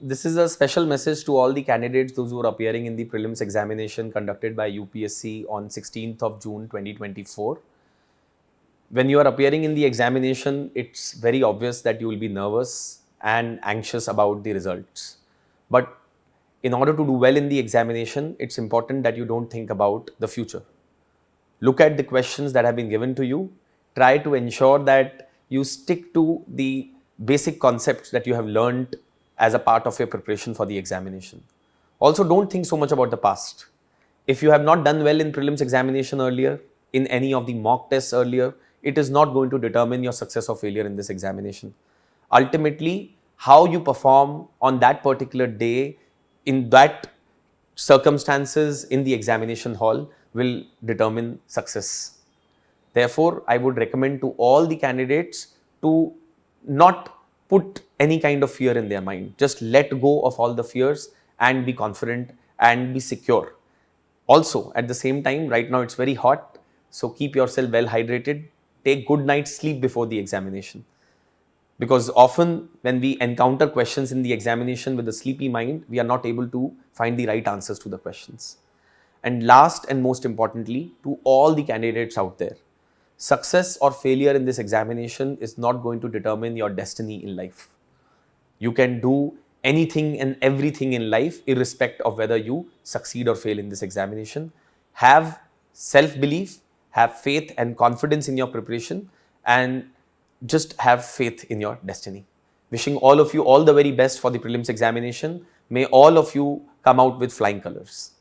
This is a special message to all the candidates, those who are appearing in the prelims examination conducted by UPSC on 16th of June 2024. When you are appearing in the examination, it's very obvious that you will be nervous and anxious about the results. But in order to do well in the examination, it's important that you don't think about the future. Look at the questions that have been given to you. Try to ensure that you stick to the basic concepts that you have learned as a part of your preparation for the examination. Also, don't think so much about the past. If you have not done well in prelims examination earlier, in any of the mock tests earlier, it is not going to determine your success or failure in this examination. Ultimately, how you perform on that particular day, in that circumstances in the examination hall will determine success. Therefore, I would recommend to all the candidates to not put any kind of fear in their mind. Just let go of all the fears and be confident and be secure. Also, at the same time, right now it's very hot, so keep yourself well hydrated. Take good night's sleep before the examination. Because often when we encounter questions in the examination with a sleepy mind, we are not able to find the right answers to the questions. And last and most importantly, to all the candidates out there, success or failure in this examination is not going to determine your destiny in life. You can do anything and everything in life, irrespective of whether you succeed or fail in this examination. Have self-belief, have faith and confidence in your preparation, and just have faith in your destiny. Wishing all of you all the very best for the prelims examination. May all of you come out with flying colors.